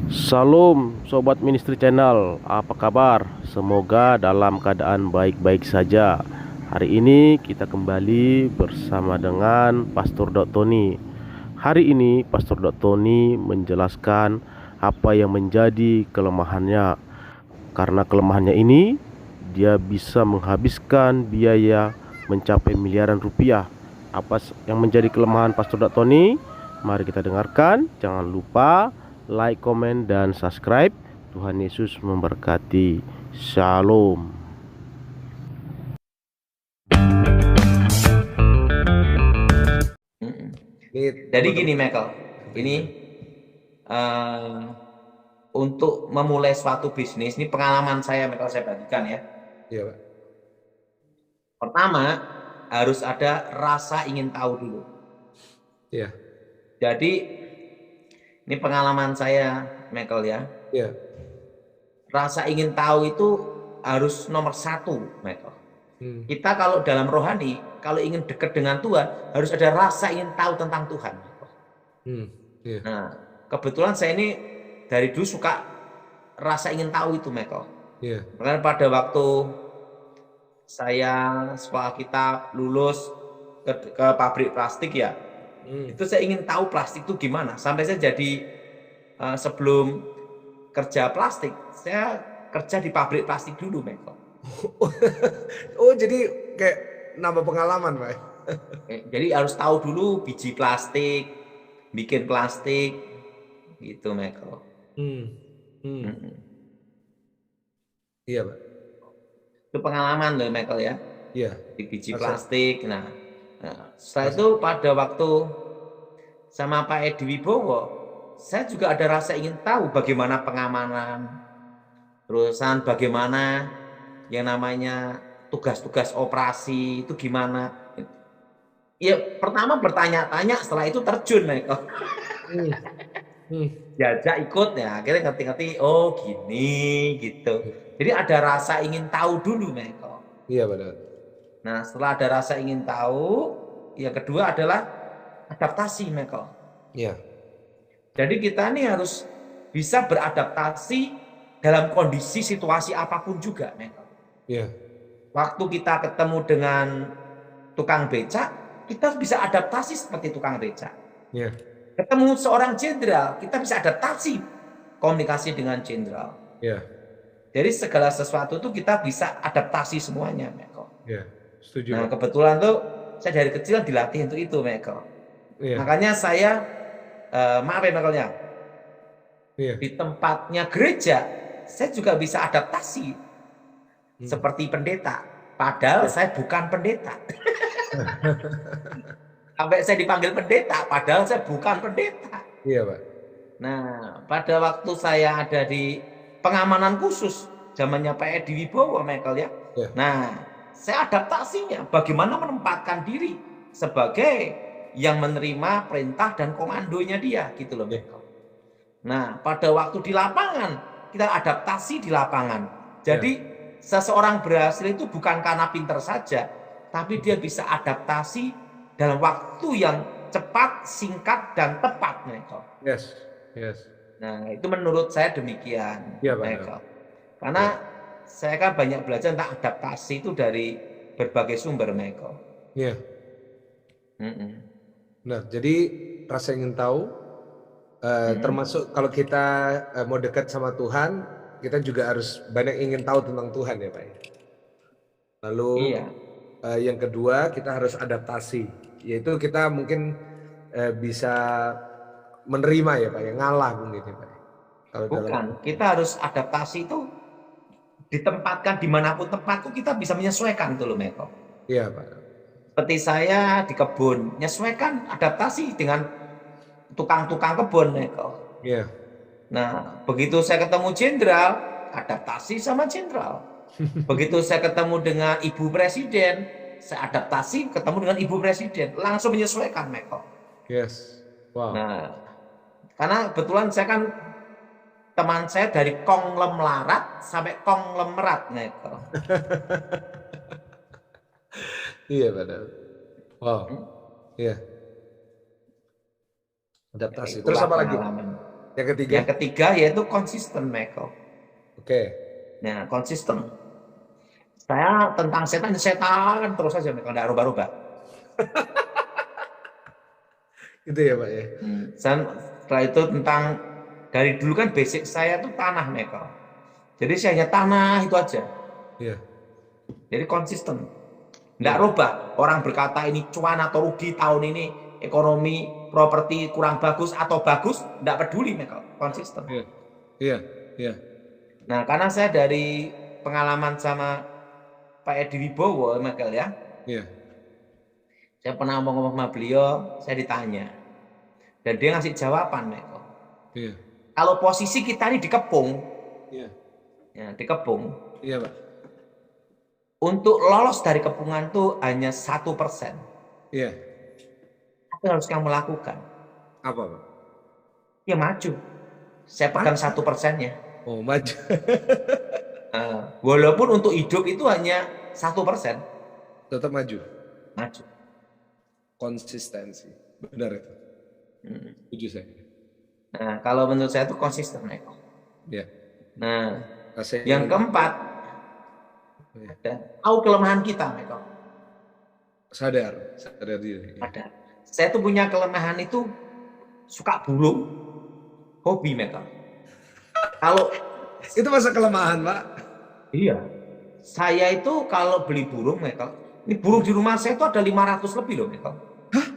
Salam Sobat Ministry Channel, apa kabar? Semoga dalam keadaan baik-baik saja. Hari ini kita kembali bersama dengan Pastor Dok Tony. Hari ini Pastor Dok Tony menjelaskan apa yang menjadi kelemahannya. Karena kelemahannya ini, dia bisa menghabiskan biaya mencapai miliaran rupiah. Apa yang menjadi kelemahan Pastor Dok Tony? Mari kita dengarkan. Jangan lupa like, komen, dan subscribe. Tuhan Yesus memberkati. Shalom. Jadi gini Michael, ini untuk memulai suatu bisnis, ini pengalaman saya Michael, saya bagikan ya. Iya, Pak. Pertama, harus ada rasa ingin tahu dulu. Iya. Jadi ini pengalaman saya Michael ya. Iya. Rasa ingin tahu itu harus nomor satu Michael. Kita kalau dalam rohani, kalau ingin dekat dengan Tuhan, harus ada rasa ingin tahu tentang Tuhan. Iya. Nah, kebetulan saya ini dari dulu suka rasa ingin tahu itu Michael. Iya. Makanya pada waktu saya sekolah kitab lulus ke pabrik plastik ya, itu saya ingin tahu plastik itu gimana. Sampai saya jadi sebelum kerja plastik, saya kerja di pabrik plastik dulu Michael. Oh, jadi kayak nambah pengalaman, Pak. Jadi harus tahu dulu biji plastik, bikin plastik, gitu Michael. Iya, Pak. Itu pengalaman loh Michael ya. Iya. Di biji plastik. Nah, setelah itu pada waktu sama Pak Edi Wibowo, saya juga ada rasa ingin tahu bagaimana pengamanan, terusan bagaimana yang namanya tugas-tugas operasi itu gimana. Ya pertama bertanya-tanya, setelah itu terjun Michael. Diajak ikut ya, akhirnya ngerti-ngerti, oh gini gitu. Jadi ada rasa ingin tahu dulu Michael. Iya, benar. Nah setelah ada rasa ingin tahu, yang kedua adalah adaptasi Michael. Iya. Jadi kita ini harus bisa beradaptasi dalam kondisi situasi apapun juga Michael. Iya. Waktu kita ketemu dengan tukang becak, kita bisa adaptasi seperti tukang becak. Iya. Ketemu seorang jenderal, kita bisa adaptasi komunikasi dengan jenderal. Iya. Jadi segala sesuatu itu kita bisa adaptasi semuanya, Michael. Iya, setuju. Nah, kebetulan tuh saya dari kecil dilatih untuk itu, Michael. Iya. Makanya saya, maaf ya, Michael ya, Iya. di tempatnya gereja, saya juga bisa adaptasi seperti pendeta. Padahal saya bukan pendeta. Sampai saya dipanggil pendeta, padahal saya bukan pendeta. Iya, Pak. Nah, pada waktu saya ada di pengamanan khusus, zamannya Pak Edi Wibowo, Michael ya. Iya. Nah, saya adaptasinya, bagaimana menempatkan diri sebagai yang menerima perintah dan komandonya dia, gitu loh, Michael. Nah, pada waktu di lapangan, kita adaptasi di lapangan. Jadi, seseorang berhasil itu bukan karena pinter saja, tapi dia bisa adaptasi dalam waktu yang cepat, singkat, dan tepat, Michael. Yes. Yes. Nah, itu menurut saya demikian, Iya, Pak. Michael. Karena saya kan banyak belajar tentang adaptasi itu dari berbagai sumber, Michael. Iya. Nah, jadi rasa ingin tahu, termasuk kalau kita mau dekat sama Tuhan, kita juga harus banyak ingin tahu tentang Tuhan ya, Pak. Lalu yang kedua, kita harus adaptasi, yaitu kita mungkin bisa menerima ya, Pak, ya, ngalah mungkin ya, Pak. Kalau bukan, kita harus adaptasi itu ditempatkan dimanapun tempat itu kita bisa menyesuaikan tuh loh, Michael. Iya, Pak. Seperti saya di kebun, menyesuaikan adaptasi dengan tukang-tukang kebun, Michael. Iya. Nah, begitu saya ketemu jenderal, adaptasi sama jenderal. Begitu saya ketemu dengan ibu presiden, saya adaptasi ketemu dengan ibu presiden, langsung menyesuaikan, Michael. Yes. Wow. Nah, karena kebetulan saya kan teman saya dari konglomerat sampai konglomerat, Michael. Iya, benar. Wow. Iya. Adaptasi. Terus apa lagi? Yang ketiga yaitu konsisten, Michael. Oke. Nah, konsisten. Saya tentang setan terus aja, Michael, nggak rubah-rubah. Itu ya Pak ya. Setelah itu tentang dari dulu kan basic saya tuh tanah, Michael. Jadi saya hanya tanah itu aja. Iya. Jadi konsisten. Nggak rubah. Orang berkata ini cuan atau rugi tahun ini, ekonomi properti kurang bagus atau bagus, nggak peduli, Michael. Konsisten. Iya. Nah, karena saya dari pengalaman sama Pak Edi Wibowo, Michael ya. Iya. Saya pernah ngomong sama beliau, saya ditanya. Dan dia ngasih jawaban, Michael. Iya. Kalau posisi kita ini dikepung, Iya. ya, dikepung. Iya, Pak. Untuk lolos dari kepungan itu hanya 1%. Iya. Apa yang harus kamu lakukan? Apa, Pak? Ya maju. Saya pegang 1%-nya. Oh, maju. Walaupun untuk hidup itu hanya 1%. Tetap maju. Maju. Konsistensi. Benar ya? Setuju saya. Nah, kalau menurut saya itu konsisten, Michael. Iya. Nah, yang keempat, tahu kelemahan kita, Michael. Sadar diri. Ada. Saya tuh punya kelemahan itu suka burung, hobi, Michael. Kalau itu masa kelemahan, Pak. Iya. Saya itu kalau beli burung, Michael, ini burung di rumah saya itu ada 500 lebih loh, Michael. Hah?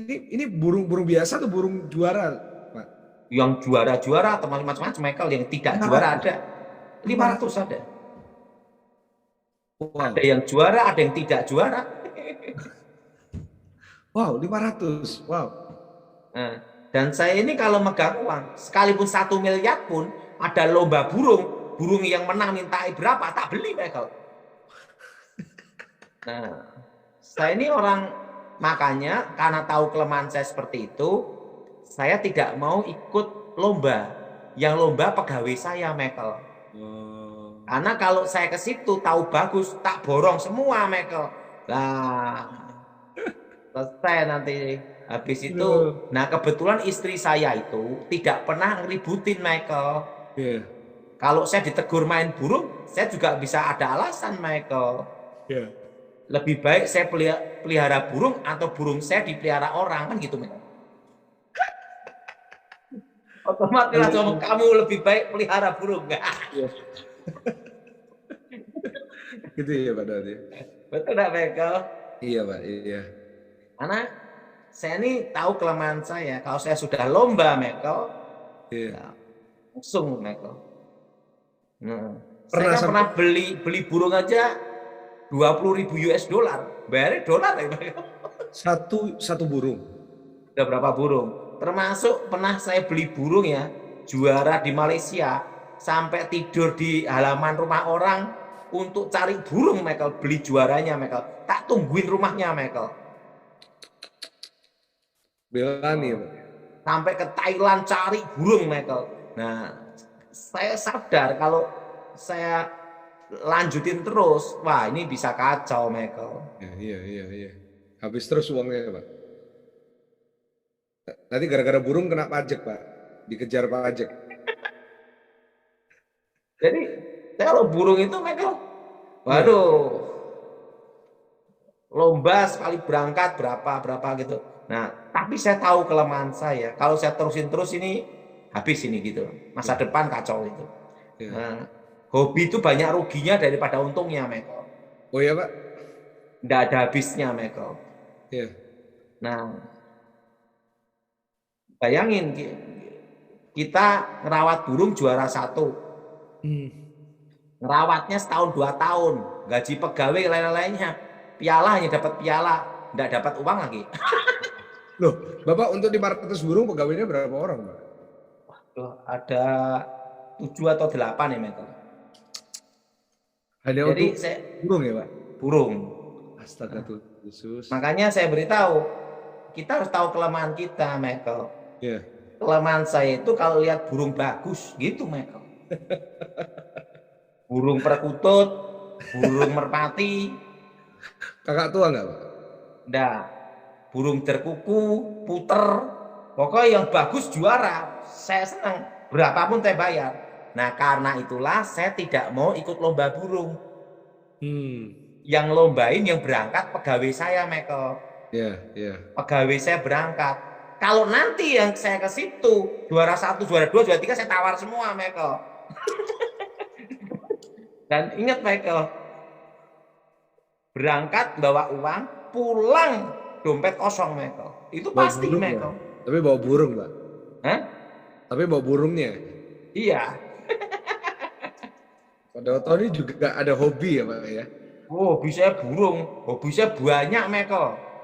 Ini burung biasa atau burung juara, Pak? Yang juara-juara atau macam-macam, Michael. Yang tidak juara ada. 500 ada. Wow. Ada yang juara, ada yang tidak juara. Wow, 500. Wow. Nah, dan saya ini kalau megang uang, sekalipun 1 miliar pun, ada lomba burung yang menang minta berapa, tak beli, Michael. Nah, saya ini orang, makanya karena tahu kelemahan saya seperti itu, saya tidak mau ikut lomba. Yang lomba pegawai saya, Michael. Karena kalau saya ke situ tahu bagus, tak borong semua, Michael. Nah, selesai nanti. Habis itu, nah kebetulan istri saya itu tidak pernah ngeributin, Michael. Yeah. Kalau saya ditegur main burung, saya juga bisa ada alasan, Michael. Yeah. Lebih baik saya pelihara burung atau burung saya dipelihara orang, kan gitu, Michael. Otomatis langsung kamu lebih baik pelihara burung. Yeah. Gitu ya Pak Dodi. Betul nggak, Michael? Iya Pak, iya. Karena saya ini tahu kelemahan saya. Kalau saya sudah lomba, Michael, ya, langsung, Michael. Nah, saya pernah beli burung aja 20.000 US dollar. Bayarnya dolar ya, Michael. Satu burung. Udah berapa burung? Termasuk pernah saya beli burung ya, juara di Malaysia, sampai tidur di halaman rumah orang untuk cari burung, Michael. Beli juaranya, Michael. Tak tungguin rumahnya, Michael. Belani ya Pak. Sampai ke Thailand cari burung, Michael. Nah, saya sadar kalau saya lanjutin terus, wah ini bisa kacau, Michael. Iya. Habis terus uangnya Pak. Nanti gara-gara burung kena pajak Pak. Dikejar pajak. Jadi kalau burung itu, Michael, waduh, lomba sekali berangkat berapa gitu. Nah, tapi saya tahu kelemahan saya. Kalau saya terusin terus ini habis ini gitu. Masa depan kacau itu. Nah, hobi itu banyak ruginya daripada untungnya, Michael. Oh ya Pak? Nggak ada habisnya, Michael. Iya. Nah, bayangin kita ngerawat burung juara 1. Ngerawatnya setahun 2 tahun, gaji pegawai lain-lainnya, piala hanya dapat piala, nggak dapat uang lagi. Loh, Bapak untuk 500 burung pegawainya berapa orang Pak? Waduh, ada 7 atau 8 ya, Michael. Hanya jadi untuk burung ya Pak? Burung. Astaga tuh Yesus. Makanya saya beritahu, kita harus tahu kelemahan kita, Michael. Iya. Kelemahan saya itu kalau lihat burung bagus gitu, Michael. Burung perkutut, burung merpati. Kakak tua nggak Pak? Enggak. Burung terkuku, puter. Pokoknya yang bagus juara, saya senang. Berapapun saya bayar. Nah, karena itulah saya tidak mau ikut lomba burung. Yang lombain yang berangkat pegawai saya, Michael. Pegawai saya berangkat. Kalau nanti yang saya ke situ, juara 1, juara 2, juara 3, saya tawar semua, Michael. Dan ingat, Michael, berangkat bawa uang, pulang dompet kosong, Michael. Itu bawa pasti, Michael. Tapi bawa burung, Pak. Hah? Tapi bawa burungnya. Iya. Pak Tony juga ada hobi ya, Pak ya? Oh, hobi saya burung. Hobi saya banyak, Michael.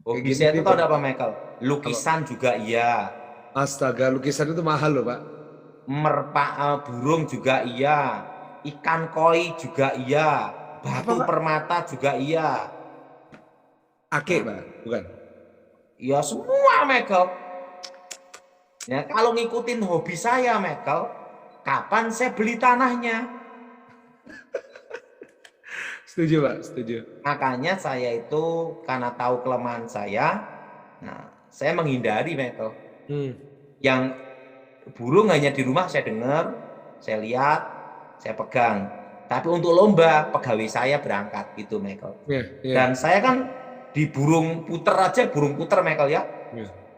Hobi saya itu tahu apa, Michael? Lukisan juga iya. Astaga, lukisan itu mahal loh, Pak. Merpak burung juga iya. Ikan koi juga iya. Batu permata juga iya. Ake, Pak? Bukan? Ya semua, Michael. Ya, kalau ngikutin hobi saya, Michael, kapan saya beli tanahnya? Setuju, Pak, setuju. Makanya saya itu karena tahu kelemahan saya, nah saya menghindari, Michael. Yang burung hanya di rumah saya dengar, saya lihat, saya pegang. Tapi untuk lomba, pegawai saya berangkat gitu, Michael. Dan saya kan di burung puter aja, burung puter, Michael ya.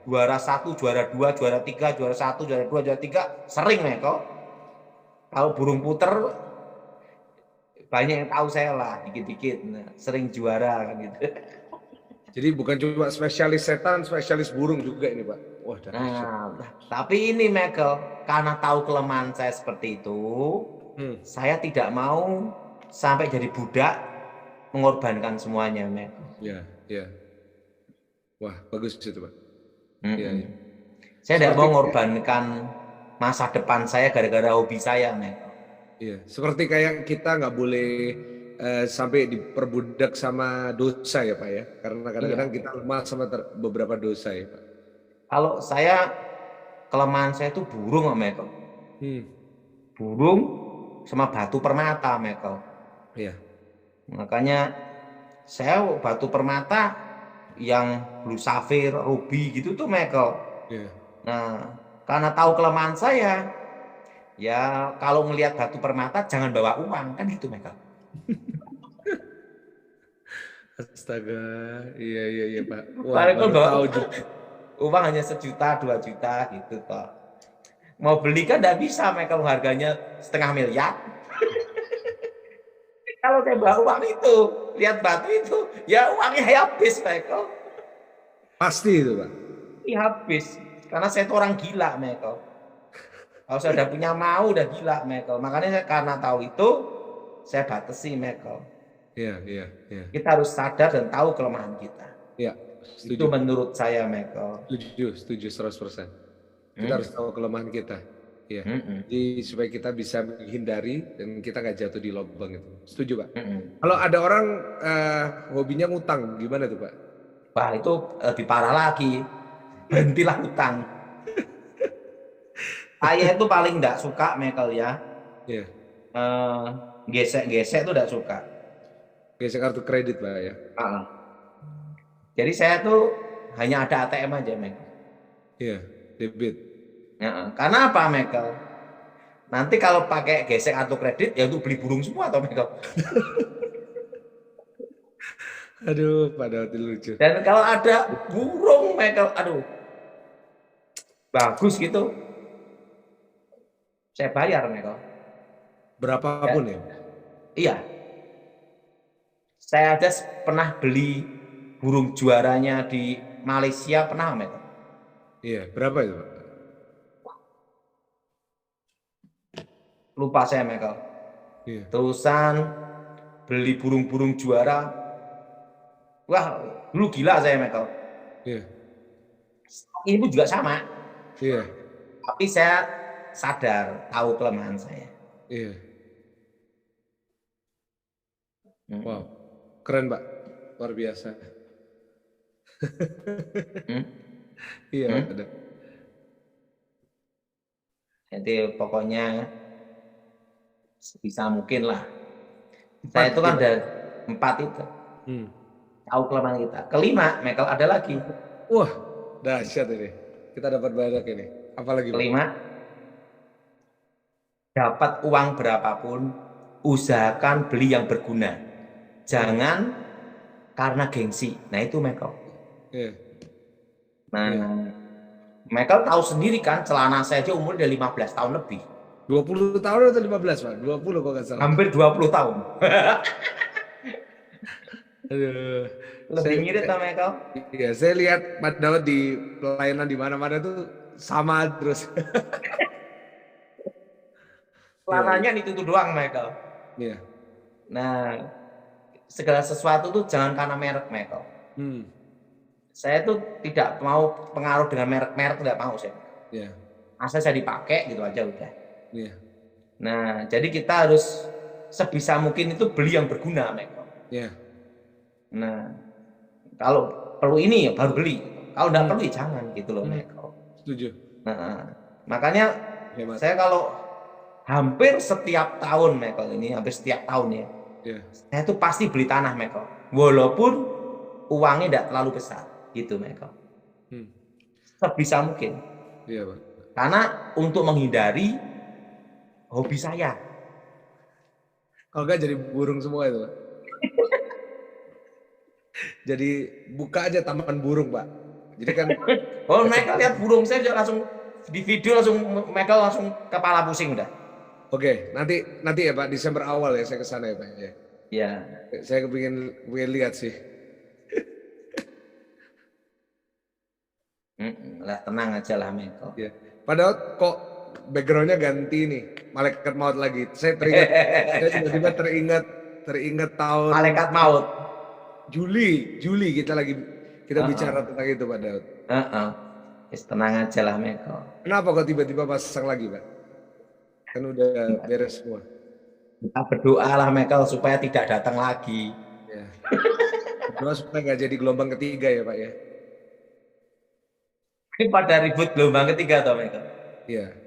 Juara 1, juara 2, juara 3, juara 1, juara 2, juara 3, sering, Michael. Kalau burung puter, banyak yang tahu saya lah, dikit-dikit, sering juara gitu. Jadi bukan cuma spesialis setan, spesialis burung juga ini, Pak. Wah, tapi ini, Michael, karena tahu kelemahan saya seperti itu, saya tidak mau sampai jadi budak mengorbankan semuanya, Michael. Iya. Wah, bagus itu, Pak. Saya tidak mau mengorbankan masa depan saya gara-gara hobi saya, Michael. Iya, seperti kayak kita nggak boleh sampai diperbudak sama dosa ya, Pak ya, karena kadang-kadang kita lemah sama beberapa dosa ya, Pak. Kalau saya, kelemahan saya itu burung, Michael. Burung sama batu permata, Michael. Iya. Makanya saya batu permata yang blue safir, ruby gitu tuh, Michael. Nah, karena tahu kelemahan saya, ya kalau melihat batu permata jangan bawa uang, kan gitu, Michael. Astaga, iya Pak. Wah, bawa uang hanya 1 juta, 2 juta gitu toh. Mau beli kan tidak bisa, Michael, harganya 500 miliar. Kalau saya bawa uang itu, lihat batu itu, ya uangnya habis, Michael. Pasti itu, Pak. Iya, habis. Karena saya itu orang gila, Michael. Kalau saya udah punya mau, udah gila, Michael. Makanya saya karena tahu itu, saya batasi, Michael. Iya. Kita harus sadar dan tahu kelemahan kita. Iya. Itu menurut saya, Michael. Setuju 100%. Kita harus tahu kelemahan kita. Iya. Jadi supaya kita bisa menghindari dan kita nggak jatuh di lubang itu. Setuju, Pak. Kalau ada orang hobinya ngutang, gimana tuh, Pak? Wah, itu lebih parah lagi. Berhentilah utang. Saya itu paling nggak suka, Michael ya. Iya. Gesek-gesek itu nggak suka. Gesek kartu kredit, Pak ya. Jadi saya tuh hanya ada ATM aja, Michael. Iya, debit. Ya, karena apa, Michael? Nanti kalau pakai gesek kartu kredit ya untuk beli burung semua, atau Michael? Aduh, padahal lucu. Dan kalau ada burung, Michael, aduh, bagus gitu, saya bayar, Michael. Berapapun ya? Iya. Saya ada pernah beli burung juaranya di Malaysia, pernah, Michael. Iya, berapa itu, Pak? Lupa saya, Michael. Iya. Terusan beli burung-burung juara. Wah, dulu gila saya, Michael. Iya. Ini pun juga sama. Iya. Tapi saya sadar, tahu kelemahan saya. Iya. Wow, keren, Pak. Luar biasa. Iya, ada. Jadi pokoknya sebisa mungkin lah. Saya itu kan ada 4 itu. Tahu kelemahan kita. Kelima, Michael, ada lagi. Wah, Dahsyat ini. Kita dapat banyak ini. Apalagi, Pak? Kelima, dapat uang berapapun, usahakan beli yang berguna. Jangan karena gengsi. Nah itu Michael. Iya. Nah, Iya. Michael tahu sendiri kan, celana saya aja umur udah 15 tahun lebih. 20 tahun atau 15, Pak? 20 kok nggak salah. Hampir 20 tahun. Aduh. Lebih ngirit sama Michael. Iya, saya lihat Pak Daud di pelayanan di mana-mana tuh sama terus. Celananya itu doang Michael. Iya. Nah, segala sesuatu tuh jangan karena merek Michael. Saya tuh tidak mau pengaruh dengan merek-merek, tidak mau saya. Iya. Asal saya dipakai gitu aja udah. Iya. Nah, jadi kita harus sebisa mungkin itu beli yang berguna Michael. Iya. Nah, kalau perlu ini ya baru beli. Kalau nggak perlu ya jangan gitu loh Michael. Setuju. Nah, makanya Hemat. saya kalau hampir setiap tahun Michael ini, hampir setiap tahun ya, Iya. saya tuh pasti beli tanah Michael. Walaupun uangnya tidak terlalu besar gitu Michael. Sebisa mungkin. Iya, Pak. Karena untuk menghindari hobi saya. Kalau nggak jadi burung semua itu, Pak. Jadi buka aja taman burung, Pak. Jadi kan Oh, Michael lihat burung saya langsung di video langsung Michael langsung kepala pusing udah. Oke, nanti ya Pak, Desember awal ya saya ke sana ya Pak ya. Ya. Saya kepingin lihat sih. Lah tenang aja lah Michael. Ya. Padahal kok backgroundnya ganti nih, malaikat maut lagi. Saya tiba-tiba teringat tahun Malaikat maut. Juli kita bicara tentang itu Pak Daud. Tenang aja lah Michael. Kenapa kok tiba-tiba pasang lagi Pak? Kan udah beres semua. Kita berdoa lah Michael supaya tidak datang lagi. Ya. Berdoa supaya nggak jadi gelombang ketiga ya Pak ya. Ini pada ribut gelombang ketiga toh Michael. Iya.